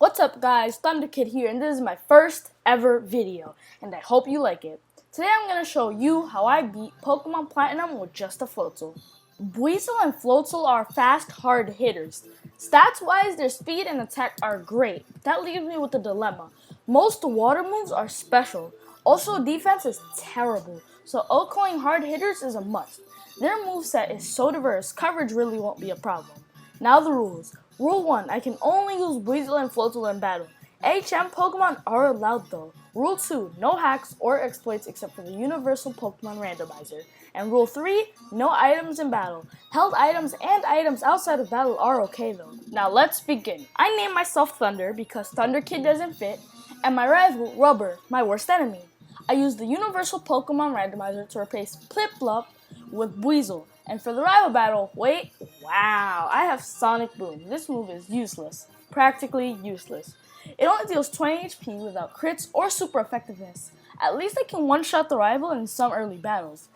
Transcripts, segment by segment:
What's up guys, ThunderKid here, and this is my first ever video, and I hope you like it. Today I'm going to show you how I beat Pokemon Platinum with just a Floatzel. Buizel and Floatzel are fast, hard hitters. Stats-wise, their speed and attack are great. That leaves me with a dilemma. Most water moves are special. Also, defense is terrible, so outgoing hard hitters is a must. Their moveset is so diverse, coverage really won't be a problem. Now the rules. Rule 1, I can only use Buizel and Floatzel in battle. HM Pokemon are allowed though. Rule 2, no hacks or exploits except for the Universal Pokemon Randomizer. And Rule 3, no items in battle. Held items and items outside of battle are okay though. Now let's begin. I named myself Thunder because ThunderKid doesn't fit, and my rival, Rubber, my worst enemy. I used the Universal Pokemon Randomizer to replace Piplup with Buizel. And for the rival battle, wow, I have Sonic Boom. This move is useless, practically useless. It only deals 20 HP without crits or super effectiveness. At least I can one-shot the rival in some early battles.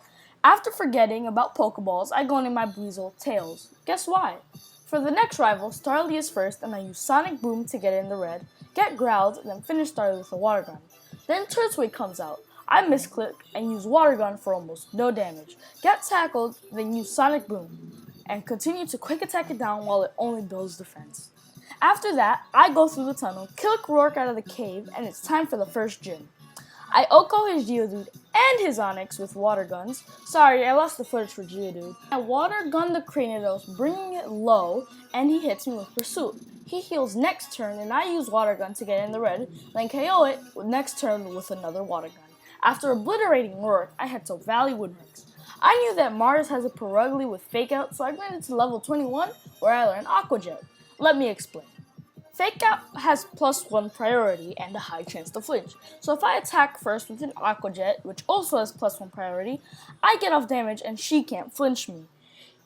After forgetting about Pokeballs, I go into my Buizel, Tails. Guess why? For the next rival, Starly is first, and I use Sonic Boom to get in the red, get Growled, then finish Starly with a Water Gun. Then Turtwig comes out. I misclick and use Water Gun for almost no damage, get tackled, then use Sonic Boom, and continue to quick attack it down while it only builds defense. After that, I go through the tunnel, kill Rourke out of the cave, and it's time for the first gym. I Oko his Geodude and his Onix with Water Guns. Sorry, I lost the footage for Geodude. I Water Gun the Cranidos, bringing it low, and he hits me with Pursuit. He heals next turn, and I use Water Gun to get in the red, then KO it next turn with another Water Gun. After obliterating Rourke, I head to Valley Woodmix. I knew that Mars has a Perugly with Fake Out, so I grinded to level 21, where I learned Aqua Jet. Let me explain. Fake Out has +1 priority and a high chance to flinch, so if I attack first with an Aqua Jet, which also has +1 priority, I get off damage and she can't flinch me.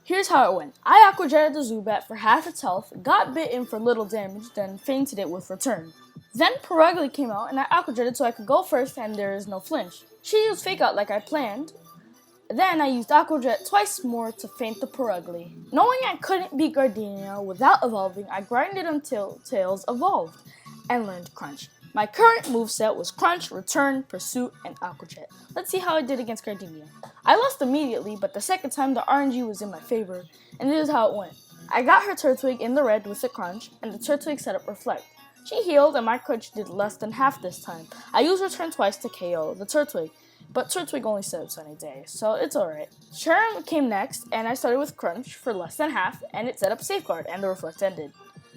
Here's how it went. I Aqua Jetted the Zubat for half its health, got bitten for little damage, then fainted it with Return. Then Perugly came out and I Aqua Jetted so I could go first and there is no flinch. She used Fake Out like I planned. Then I used Aqua Jet twice more to feint the Perugly. Knowing I couldn't beat Gardenia without evolving, I grinded until Tails evolved and learned Crunch. My current moveset was Crunch, Return, Pursuit, and Aqua Jet. Let's see how I did against Gardenia. I lost immediately, but the second time the RNG was in my favor, and this is how it went. I got her Turtwig in the red with the Crunch, and the Turtwig set up Reflect. She healed, and my Crunch did less than half this time. I used Return twice to KO the Turtwig, but Turtwig only set up Sunny Day, so it's alright. Sherm came next, and I started with Crunch for less than half, and it set up Safeguard, and the Reflect ended.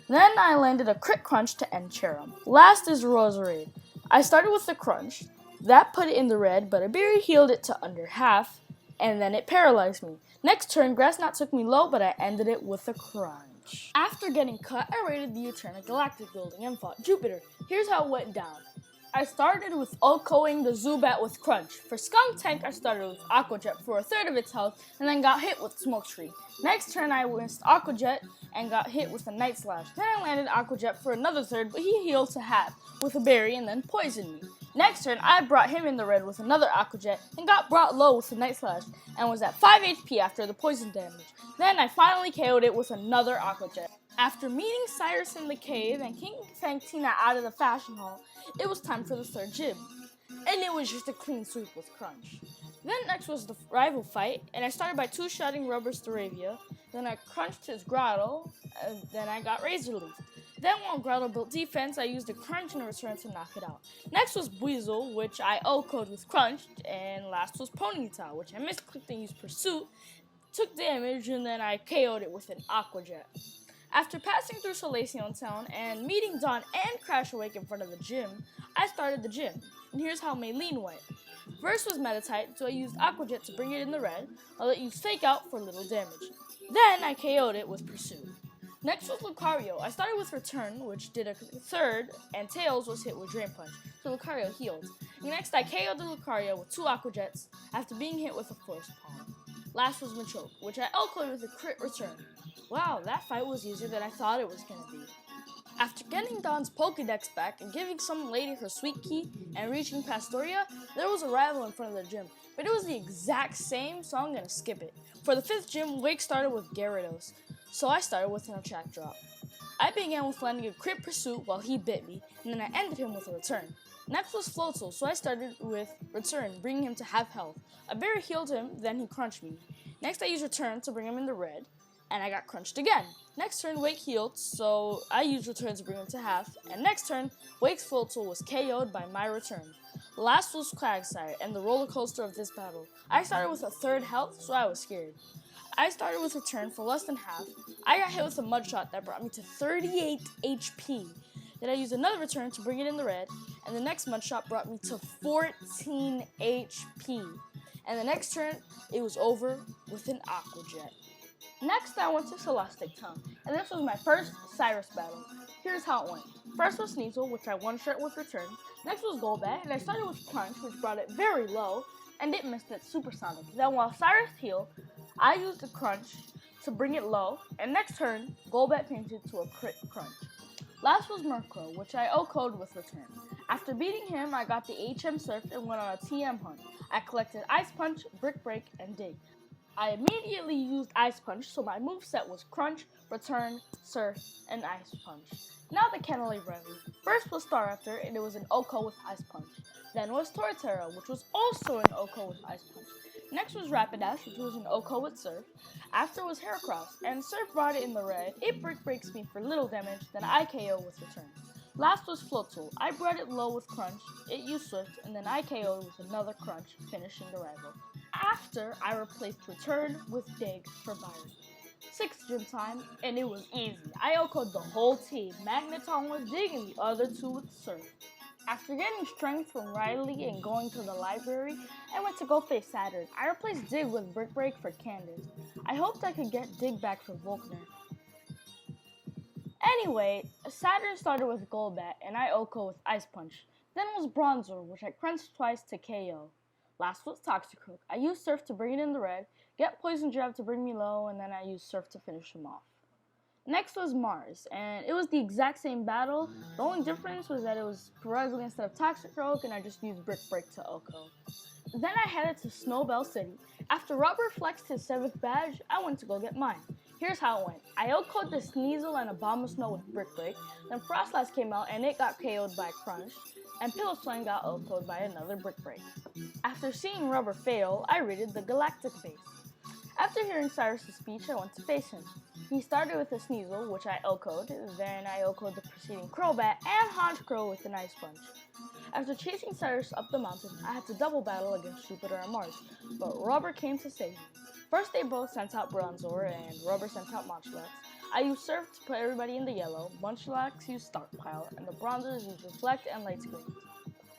Then I landed a crit Crunch to end Cherum. Last is Roserade. I started with the Crunch. That put it in the red, but a Berry healed it to under half, and then it paralyzed me. Next turn, Grass Knot took me low, but I ended it with a Crunch. After getting cut, I raided the Eternal Galactic Building and fought Jupiter. Here's how it went down. I started with Okoing the Zubat with Crunch. For Skunk Tank, I started with Aqua Jet for a third of its health, and then got hit with Smoke Screen. Next turn, I missed Aqua Jet and got hit with a Night Slash. Then I landed Aqua Jet for another third, but he healed to half with a Berry and then poisoned me. Next turn, I brought him in the red with another Aqua Jet and got brought low with a Night Slash and was at 5 HP after the poison damage. Then I finally KO'd it with another Aqua Jet. After meeting Cyrus in the cave and King Fantina out of the fashion hall, it was time for the third gym. And it was just a clean sweep with Crunch. Then next was the rival fight, and I started by two-shotting Rubber's Staravia, then I crunched his Grotto, and then I got Razor Leaf. Then while Grotto built defense, I used a Crunch and a Return to knock it out. Next was Buizel, which I O-code with Crunch, and last was Ponyta, which I misclicked and used Pursuit, took damage, and then I KO'd it with an Aqua Jet. After passing through Solaceon Town and meeting Dawn and Crash Awake in front of the gym, I started the gym, and here's how Maylene went. First was Metatite, so I used Aqua Jet to bring it in the red, while it used Fake Out for little damage. Then I KO'd it with Pursuit. Next was Lucario. I started with Return, which did a third, and Tails was hit with Drain Punch, so Lucario healed. Next I KO'd the Lucario with 2 Aqua Jets after being hit with a Force Palm. Last was Machoke, which I L-coded with a crit Return. Wow, that fight was easier than I thought it was going to be. After getting Dawn's Pokédex back and giving some lady her sweet key and reaching Pastoria, there was a rival in front of the gym, but it was the exact same, so I'm going to skip it. For the 5th gym, Wake started with Gyarados, so I started with an attack drop. I began with landing a crit pursuit while he bit me, and then I ended him with a return. Next was Floatzel, so I started with return, bringing him to half health. I barely healed him, then he crunched me. Next I used return to bring him in the red, and I got crunched again. Next turn, Wake healed, so I used return to bring him to half, and next turn, Wake's Floatzel was KO'd by my return. Last was Quagsire, and the roller coaster of this battle. I started with a third health, so I was scared. I started with return for less than half. I got hit with a mud shot that brought me to 38 HP. Then I used another return to bring it in the red, and the next mud shot brought me to 14 HP. And the next turn, it was over with an Aqua Jet. Next, I went to Celestic Town, and this was my first Cyrus battle. Here's how it went. First was Sneasel, which I one-shot with return. Next was Golbat, and I started with Crunch, which brought it very low, and it missed its supersonic. Then while Cyrus healed, I used the Crunch to bring it low, and next turn, Golbat painted to a crit Crunch. Last was Murkrow, which I OHKO'd with return. After beating him, I got the HM Surf and went on a TM hunt. I collected Ice Punch, Brick Break, and Dig. I immediately used Ice Punch, so my moveset was Crunch, Return, Surf, and Ice Punch. Now the Kennelly Revy. First was Staraptor, and it was an OHKO with Ice Punch. Then was Torterra, which was also an OHKO with Ice Punch. Next was Rapidash, which was an OHKO with Surf. After was Heracross, and Surf brought it in the red. It Brick Breaks me for little damage, then I KO with Return. Last was Floatzel. I brought it low with Crunch, it used Swift, and then I KO'd with another Crunch, finishing the rival. After, I replaced Return with Dig for Byron. 6th gym time, and it was easy. I OHKO'd the whole team. Magneton with Dig and the other two with Surf. After getting strength from Riley and going to the library, I went to go face Saturn. I replaced Dig with Brick Break for Candace. I hoped I could get Dig back for Volkner. Anyway, Saturn started with Golbat, and I OHKO with Ice Punch. Then was Bronzor, which I crunched twice to KO. Last was Toxicroak. I used Surf to bring it in the red, get Poison Jab to bring me low, and then I used Surf to finish him off. Next was Mars, and it was the exact same battle. The only difference was that it was Perugly instead of Toxicroak, and I just used Brick Break to OHKO. Then I headed to Snowbell City. After Rubber flexed his 7th badge, I went to go get mine. Here's how it went. I OHKO'd the Sneasel and Abomasnow with Brick Break, then Frostlass came out and it got KO'd by Crunch, and Piloswine got OHKO'd by another Brick Break. After seeing Rubber fail, I raided the Galactic base. After hearing Cyrus' speech, I went to face him. He started with a Sneasel, which I OHKO'd, then I OHKO'd the preceding Crobat and Honchkrow with an Ice Punch. After chasing Cyrus up the mountain, I had to double battle against Jupiter and Mars, but Rubber came to save me. First they both sent out Bronzor, and Rubber sent out Munchlax. I used Surf to put everybody in the yellow, Munchlax used Stockpile, and the Bronzors used Reflect and Light Screen.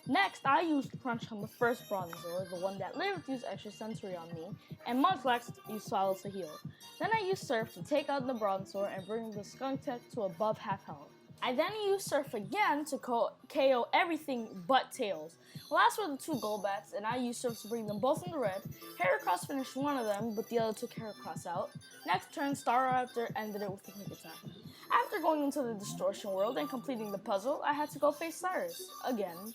Next, I used Crunch on the first Bronzor, the one that lived used Extra Sensory on me, and Munchlax used Swallow to heal. Then I used Surf to take out the Bronzor and bring the Skunktech to above half health. I then used Surf again to KO everything but Tails. Last were the two Golbats, and I used Surf to bring them both in the red. Heracross finished one of them, but the other took Heracross out. Next turn, Staraptor ended it with a quick attack. After going into the Distortion World and completing the puzzle, I had to go face Cyrus again.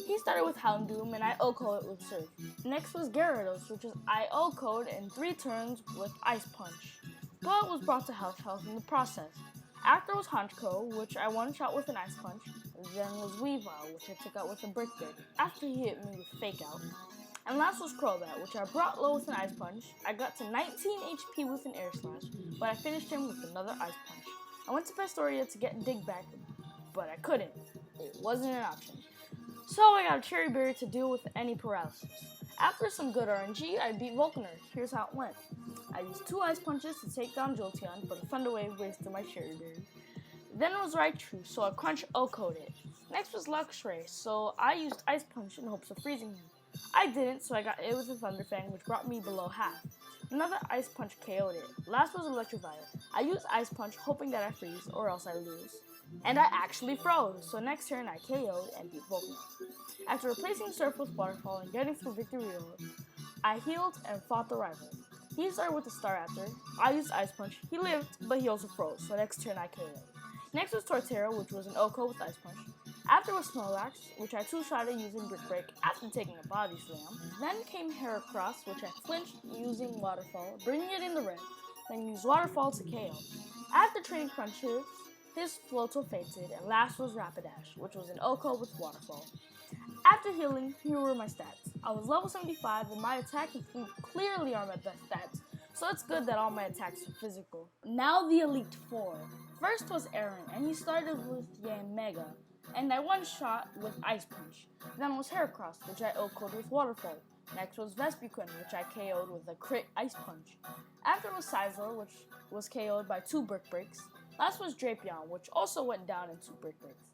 He started with Houndoom, and I OHKO'd it with Surf. Next was Gyarados, which I OHKO'd in 3 turns with Ice Punch, but was brought to health in the process. After was Honchkrow, which I one-shot with an Ice Punch. Then was Weavile, which I took out with a Brick Break after he hit me with Fake Out. And last was Crobat, which I brought low with an Ice Punch. I got to 19 HP with an Air Slash, but I finished him with another Ice Punch. I went to Pastoria to get Dig back, but I couldn't. It wasn't an option. So I got a Cherry Berry to deal with any paralysis. After some good RNG, I beat Volkner. Here's how it went. I used 2 Ice Punches to take down Jolteon, but a Thunder Wave wasted my Cherry Berry. Then it was Raichu, so I Crunch OHKO'd it. Next was Luxray, so I used Ice Punch in hopes of freezing him. I didn't, so I got it with a Thunder Fang, which brought me below half. Another Ice Punch KO'd it. Last was Electroviolet. I used Ice Punch hoping that I freeze, or else I lose. And I actually froze, so next turn I KO'd and beat Volkner. After replacing Surf with Waterfall and getting through Victory Road, I healed and fought the rival. He started with the Staraptor. I used Ice Punch. He lived, but he also froze, so next turn I KO'd. Next was Torterra, which was an OHKO with Ice Punch. After was Snorlax, which I two-shotted using Brick Break after taking a Body Slam. Then came Heracross, which I flinched using Waterfall, bringing it in the red, then used Waterfall to KO. After trading Crunches, his Floatzel fainted, and last was Rapidash, which was an OHKO with Waterfall. After healing, here were my stats. I was level 75 and my attack and speed clearly are my best stats, so it's good that all my attacks are physical. Now the Elite Four. First was Aaron, and he started with Yanmega, and I one-shot with Ice Punch. Then was Heracross, which I OHKO'd with Waterfall. Next was Vespiquen, which I KO'd with a crit Ice Punch. After was Sizzler, which was KO'd by 2 Brick Breaks. Last was Drapion, which also went down in 2 Brick Breaks.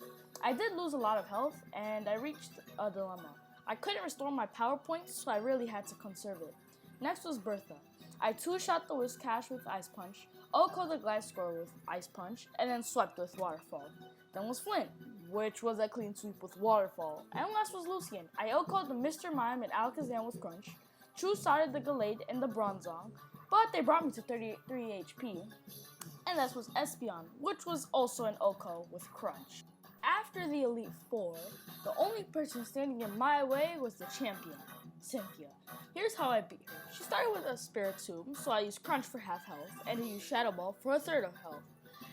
I did lose a lot of health, and I reached a dilemma. I couldn't restore my power points, so I really had to conserve it. Next was Bertha. I 2-shot the Whiscash with Ice Punch, OHKO'd the Gliscor with Ice Punch, and then swept with Waterfall. Then was Flint, which was a clean sweep with Waterfall. And last was Lucian. I OHKO'd the Mr. Mime and Alakazam with Crunch, True-started the Gallade and the Bronzong, but they brought me to 33 HP. And that was Espeon, which was also an OHKO with Crunch. After the Elite Four, the only person standing in my way was the champion, Cynthia. Here's how I beat her. She started with a Spiritomb, so I used Crunch for half health, and I used Shadow Ball for a third of health.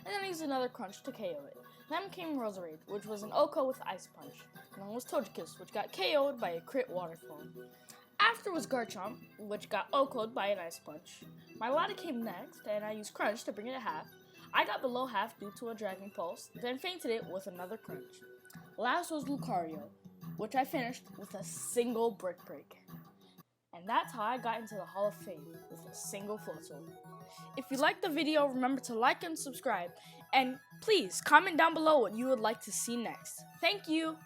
And then I used another Crunch to KO it. Then came Roserade, which was an OHKO with Ice Punch. And then was Togekiss, which got KO'd by a crit Waterfall. After was Garchomp, which got OHKO'd by an Ice Punch. My Lada came next, and I used Crunch to bring it to half. I got below half due to a Dragon Pulse, then fainted it with another Crunch. Last was Lucario, which I finished with a single Brick Break. And that's how I got into the Hall of Fame, with a single Floatzel. If you liked the video, remember to like and subscribe, and please comment down below what you would like to see next. Thank you!